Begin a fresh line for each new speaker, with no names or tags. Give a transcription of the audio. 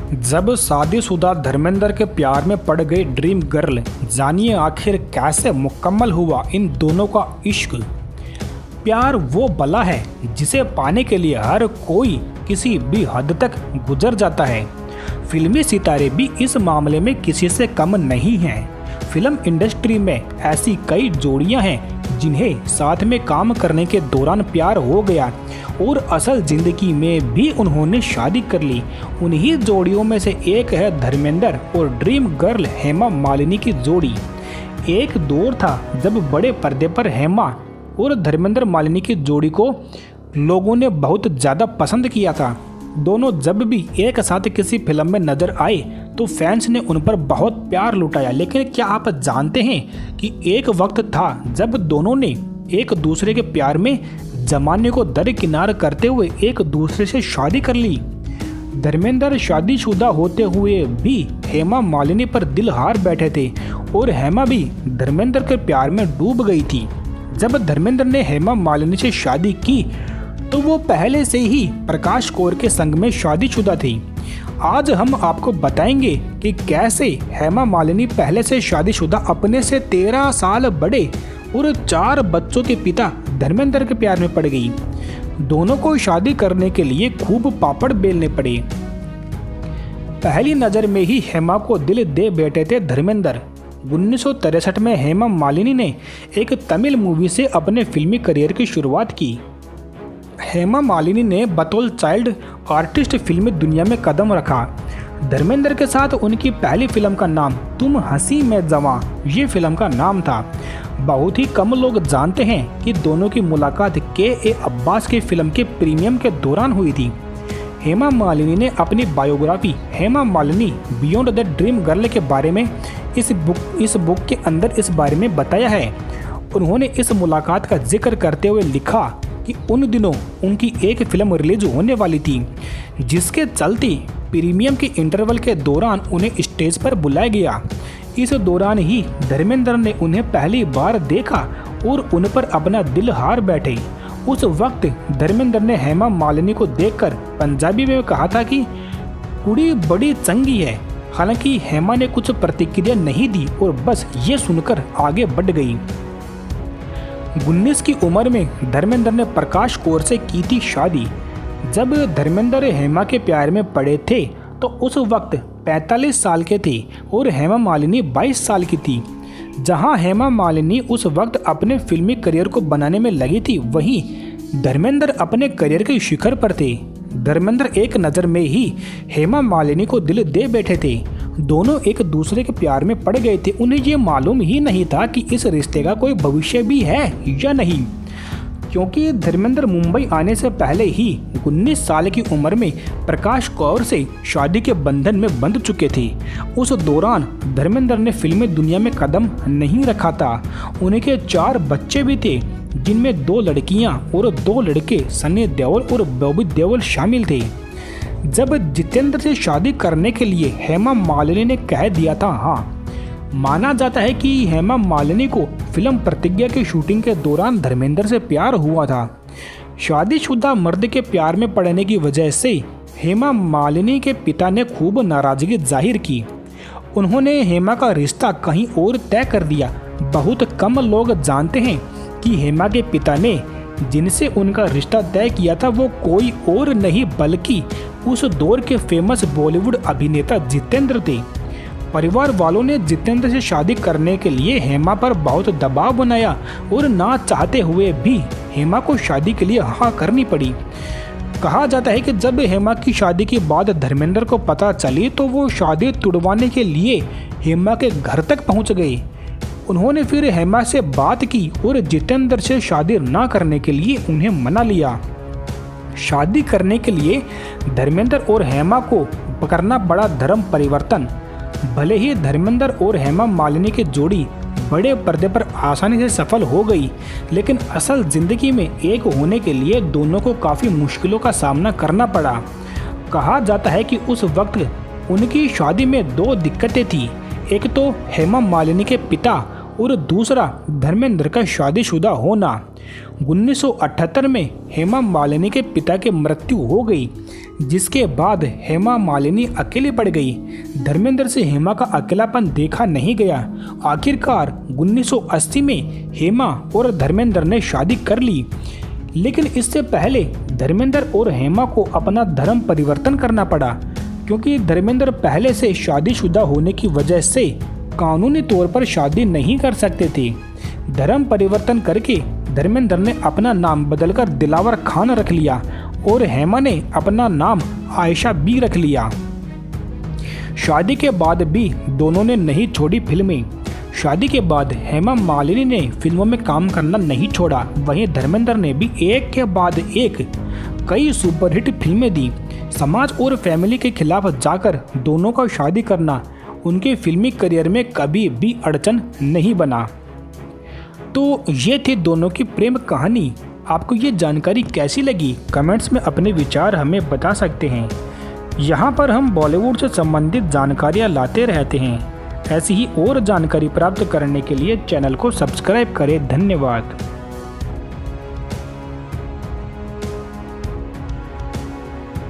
जब शादीशुदा धर्मेंद्र के प्यार में पड़ गई ड्रीम गर्ल, जानिए आखिर कैसे मुकम्मल हुआ इन दोनों का इश्क। प्यार वो बला है जिसे पाने के लिए हर कोई किसी भी हद तक गुजर जाता है। फिल्मी सितारे भी इस मामले में किसी से कम नहीं हैं। फिल्म इंडस्ट्री में ऐसी कई जोड़ियां हैं जिन्हें साथ में काम करने के दौरान प्यार हो गया और असल जिंदगी में भी उन्होंने शादी कर ली। उन्हीं जोड़ियों में से एक है धर्मेंद्र और ड्रीम गर्ल हेमा मालिनी की जोड़ी। एक दौर था जब बड़े पर्दे पर हेमा और धर्मेंद्र मालिनी की जोड़ी को लोगों ने बहुत ज़्यादा पसंद किया था। दोनों जब भी एक साथ किसी फिल्म में नजर आए तो फैंस ने उन पर बहुत प्यार लुटाया। लेकिन क्या आप जानते हैं कि एक वक्त था जब दोनों ने एक दूसरे के प्यार में जमाने को दरकिनार करते हुए एक दूसरे से शादी कर ली। धर्मेंद्र शादीशुदा होते हुए भी हेमा मालिनी पर दिल हार बैठे थे और हेमा भी धर्मेंद्र के प्यार में डूब गई थी। जब धर्मेंद्र ने हेमा मालिनी से शादी की तो वो पहले से ही प्रकाश कौर के संग में शादीशुदा थी। आज हम आपको बताएंगे कि कैसे हेमा मालिनी पहले से शादीशुदा अपने से 13 साल बड़े और 4 बच्चों के पिता धर्मेंद्र के प्यार में पड़ गई। दोनों को शादी करने के लिए खूब पापड़ बेलने पड़े। पहली नज़र में ही हेमा को दिल दे बैठे थे धर्मेंद्र। 1963 में हेमा मालिनी ने एक तमिल मूवी से अपने फिल्मी करियर की शुरुआत की। हेमा मालिनी ने बतौर चाइल्ड आर्टिस्ट फिल्मी दुनिया में कदम रखा। धर्मेंद्र के साथ उनकी पहली फिल्म का नाम तुम हंसी मैं जवां ये फिल्म का नाम था। बहुत ही कम लोग जानते हैं कि दोनों की मुलाकात के अब्बास की फिल्म के प्रीमियम के दौरान हुई थी। हेमा मालिनी ने अपनी biography Hema Malini beyond the dream girl के बारे में इस बुक के अंदर इस बारे में बताया है। उन्होंने इस मुलाकात का जिक्र करते हुए लिखा कि उन दिनों उनकी एक फिल्म रिलीज होने वाली थी जिसके चलते प्रीमियम के इंटरवल के दौरान उन्हें स्टेज पर बुलाया गया। इस दौरान ही धर्मेंद्र ने उन्हें पहली बार देखा और उन पर अपना दिल हार बैठे। उस वक्त धर्मेंद्र ने हेमा मालिनी को देखकर पंजाबी में कहा था कि कुड़ी बड़ी चंगी है। हालांकि हेमा ने कुछ प्रतिक्रिया नहीं दी और बस ये सुनकर आगे बढ़ गई। 19 की उम्र में धर्मेंद्र ने प्रकाश कौर से की थी शादी। जब धर्मेंद्र हेमा के प्यार में पड़े थे तो उस वक्त 45 साल के थे और हेमा मालिनी 22 साल की थी। जहां हेमा मालिनी उस वक्त अपने फिल्मी करियर को बनाने में लगी थी, वहीं धर्मेंद्र अपने करियर के शिखर पर थे। धर्मेंद्र एक नज़र में ही हेमा मालिनी को दिल दे बैठे थे। दोनों एक दूसरे के प्यार में पड़ गए थे। उन्हें ये मालूम ही नहीं था कि इस रिश्ते का कोई भविष्य भी है या नहीं, क्योंकि धर्मेंद्र मुंबई आने से पहले ही 19 साल की उम्र में प्रकाश कौर से शादी के बंधन में बंध चुके थे। उस दौरान धर्मेंद्र ने फिल्मी दुनिया में कदम नहीं रखा था। उनके 4 बच्चे भी थे जिनमें 2 लड़कियां और 2 लड़के सनी देओल और बॉबी देओल शामिल थे। जब जितेंद्र से शादी करने के लिए हेमा मालिनी ने कह दिया था हाँ। माना जाता है कि हेमा मालिनी को फिल्म प्रतिज्ञा की शूटिंग के दौरान धर्मेंद्र से प्यार हुआ था। शादीशुदा मर्द के प्यार में पड़ने की वजह से हेमा मालिनी के पिता ने खूब नाराजगी जाहिर की। उन्होंने हेमा का रिश्ता कहीं और तय कर दिया। बहुत कम लोग जानते हैं कि हेमा के पिता ने जिनसे उनका रिश्ता तय किया था वो कोई और नहीं बल्कि उस दौर के फेमस बॉलीवुड अभिनेता जितेंद्र थे। परिवार वालों ने जितेंद्र से शादी करने के लिए हेमा पर बहुत दबाव बनाया और ना चाहते हुए भी हेमा को शादी के लिए हाँ करनी पड़ी। कहा जाता है कि जब हेमा की शादी की बात धर्मेंद्र को पता चली तो वो शादी तुड़वाने के लिए हेमा के घर तक पहुंच गए। उन्होंने फिर हेमा से बात की और जितेंद्र से शादी ना करने के लिए उन्हें मना लिया। शादी करने के लिए धर्मेंद्र और हेमा को करना पड़ा धर्म परिवर्तन। भले ही धर्मेंद्र और हेमा मालिनी की जोड़ी बड़े पर्दे पर आसानी से सफल हो गई, लेकिन असल जिंदगी में एक होने के लिए दोनों को काफ़ी मुश्किलों का सामना करना पड़ा। कहा जाता है कि उस वक्त उनकी शादी में 2 दिक्कतें थी। एक तो हेमा मालिनी के पिता और दूसरा धर्मेंद्र का शादीशुदा होना। 1978 में हेमा मालिनी के पिता की मृत्यु हो गई, जिसके बाद हेमा मालिनी अकेली पड़ गई। धर्मेंद्र से हेमा का अकेलापन देखा नहीं गया। आखिरकार 1980 में हेमा और धर्मेंद्र ने शादी कर ली, लेकिन इससे पहले धर्मेंद्र और हेमा को अपना धर्म परिवर्तन करना पड़ा, क्योंकि धर्मेंद्र पहले से शादीशुदा होने की वजह से कानूनी तौर पर शादी नहीं कर सकते थे। धर्म परिवर्तन करके धर्मेंद्र ने अपना नाम बदलकर दिलावर खान रख लिया और हेमा ने अपना नाम आयशा बी रख लिया। शादी के बाद भी दोनों ने नहीं छोड़ी फिल्में। शादी के बाद हेमा मालिनी ने फिल्मों में काम करना नहीं छोड़ा। वहीं धर्मेंद्र ने भी एक के बाद एक कई सुपरहिट फिल्में दी। समाज और फैमिली के खिलाफ जाकर दोनों का शादी करना उनके फिल्मी करियर में कभी भी अड़चन नहीं बना। तो ये थी दोनों की प्रेम कहानी। आपको ये जानकारी कैसी लगी? कमेंट्स में अपने विचार हमें बता सकते हैं। यहाँ पर हम बॉलीवुड से संबंधित जानकारियाँ लाते रहते हैं। ऐसी ही और जानकारी प्राप्त करने के लिए चैनल को सब्सक्राइब करें। धन्यवाद।